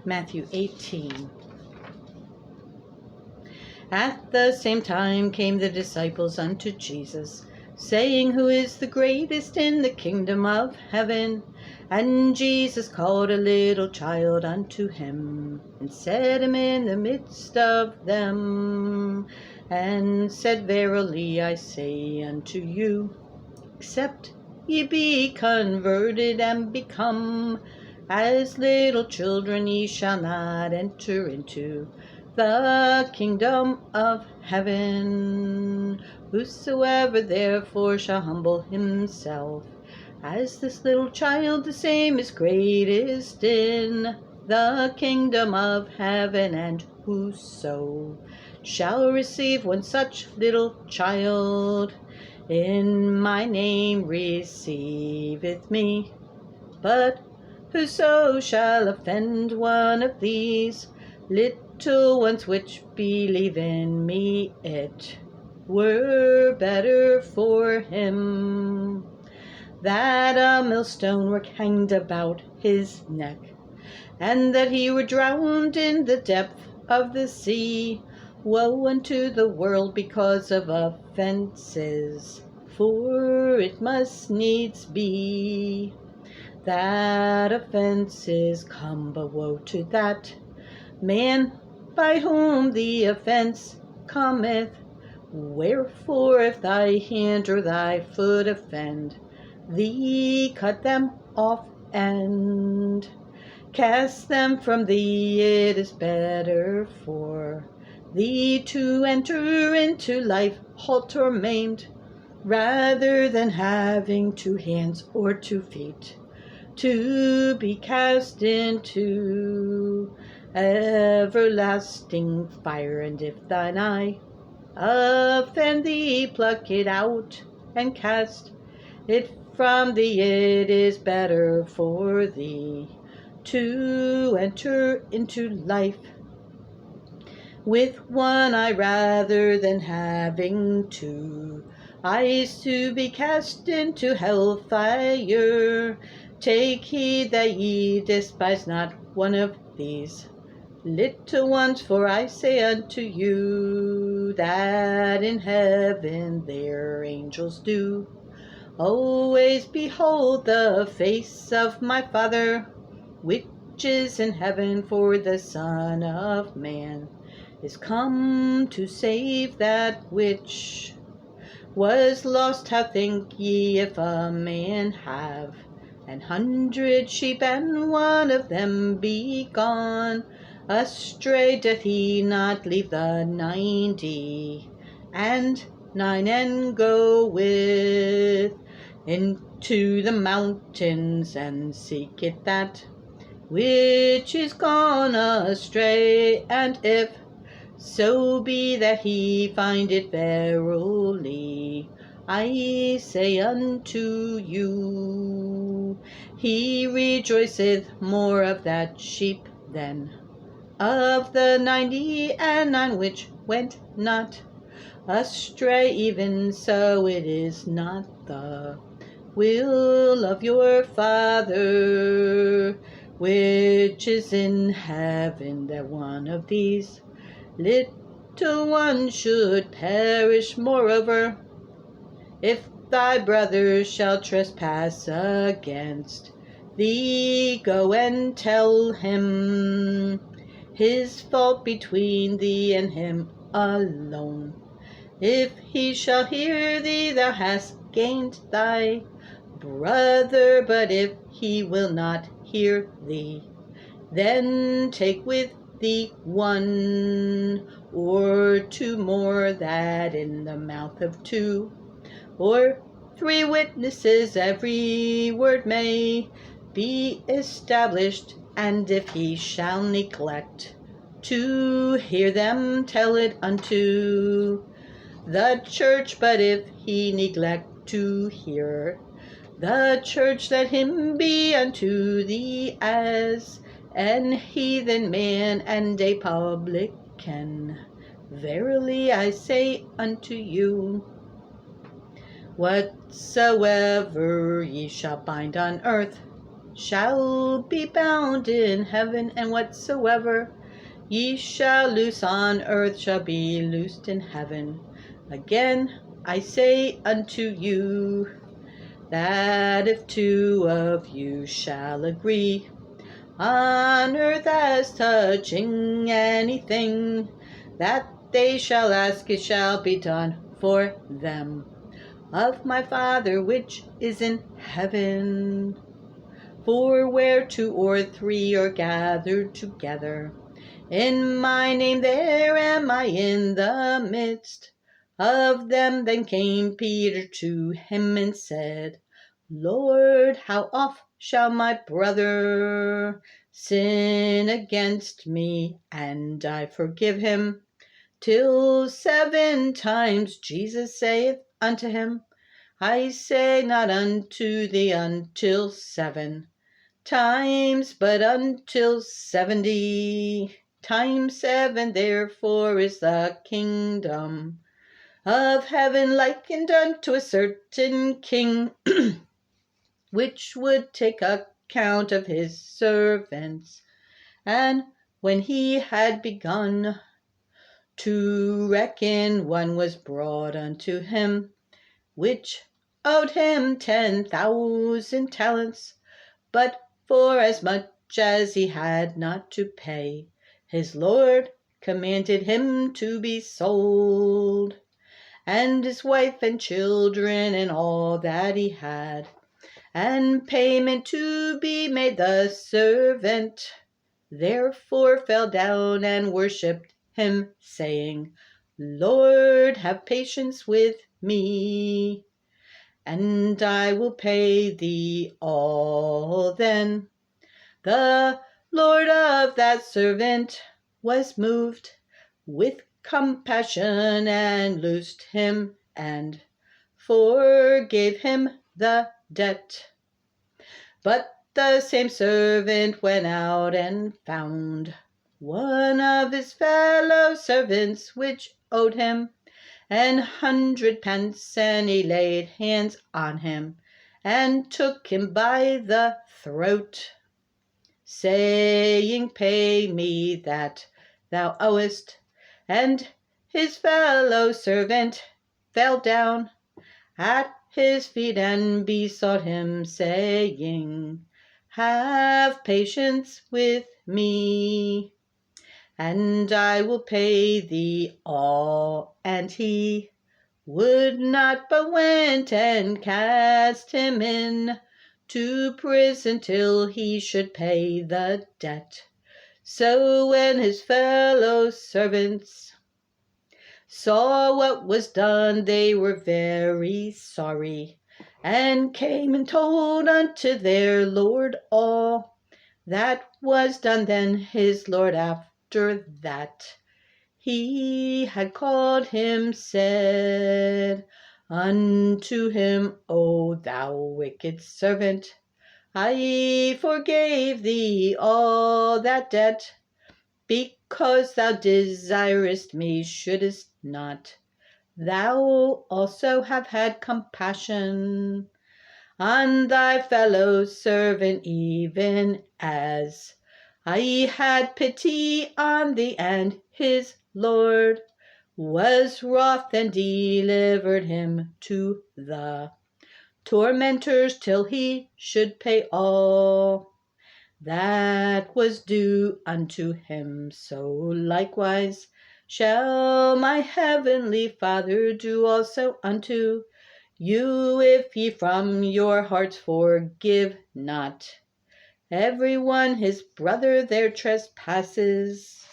Matthew 18. At the same time came the disciples unto Jesus, saying, Who is the greatest in the kingdom of heaven? And Jesus called a little child unto him, and set him in the midst of them, and said, Verily I say unto you, except ye be converted and become as little children, ye shall not enter into the kingdom of heaven. Whosoever therefore shall humble himself as this little child, the same is greatest in the kingdom of heaven. And whoso shall receive one such little child in my name receiveth me. But whoso shall offend one of these little ones which believe in me, it were better for him that a millstone were hanged about his neck, and that he were drowned in the depth of the sea. Woe unto the world because of offenses, for it must needs be that offenses come, but woe to that man by whom the offense cometh. Wherefore, if thy hand or thy foot offend thee, cut them off and cast them from thee. It is better for thee to enter into life halt or maimed, rather than having 2 hands or 2 feet, to be cast into everlasting fire. And if thine eye offend thee, pluck it out and cast it from thee. It is better for thee to enter into life with 1 eye, rather than having 2 eyes, to be cast into hell fire. Take heed that ye despise not one of these little ones, for I say unto you, that in heaven their angels do always behold the face of my Father which is in heaven. For the Son of Man is come to save that which was lost. How think ye, if a man have 100 sheep, and one of them be gone astray, doth he not leave the 99 and go with into the mountains, and seeketh that which is gone astray? And if so be that he find it, verily I say unto you, he rejoiceth more of that sheep than of the 99 which went not astray. Even so it is not the will of your Father which is in heaven, that one of these little ones should perish. Moreover, if thy brother shall trespass against thee, go and tell him his fault between thee and him alone. If he shall hear thee, thou hast gained thy brother. But if he will not hear thee, then take with thee 1 or 2 more, that in the mouth of 2 or 3 witnesses every word may be established. And if he shall neglect to hear them, tell it unto the church. But if he neglect to hear the church, let him be unto thee as an heathen man and a publican. Verily I say unto you, whatsoever ye shall bind on earth shall be bound in heaven, and whatsoever ye shall loose on earth shall be loosed in heaven. Again I say unto you, that if two of you shall agree on earth as touching anything that they shall ask, it shall be done for them of my Father which is in heaven. For where two or three are gathered together in my name, there am I in the midst of them. Then came Peter to him and said, Lord, how oft shall my brother sin against me, and I forgive him? Till 7 times. Jesus saith unto him, I say not unto thee until 7 times, but until 70 times 7. Therefore is the kingdom of heaven likened unto a certain king, which would take account of his servants. And when he had begun to reckon, one was brought unto him, which owed him 10,000 talents. But forasmuch as he had not to pay, his Lord commanded him to be sold, and his wife and children and all that he had, and payment to be made. The servant therefore fell down and worshipped him, saying, Lord, have patience with me, and I will pay thee all. Then the Lord of that servant was moved with compassion, and loosed him, and forgave him the debt. But the same servant went out and found one of his fellow servants which owed him 100 pence, and he laid hands on him, and took him by the throat, saying, Pay me that thou owest. And his fellow servant fell down at his feet and besought him, saying, Have patience with me, and I will pay thee all. And he would not, but went and cast him into prison till he should pay the debt. So when his fellow servants saw what was done, they were very sorry, and came and told unto their Lord all that was done. Then his Lord, after that he had called him, said unto him, O thou wicked servant, I forgave thee all that debt, because thou desirest me. Shouldest not thou also have had compassion on thy fellow servant, even as I had pity on thee? And his Lord was wroth, and delivered him to the tormentors till he should pay all that was due unto him. So likewise shall my heavenly Father do also unto you, if ye from your hearts forgive not every one his brother their trespasses.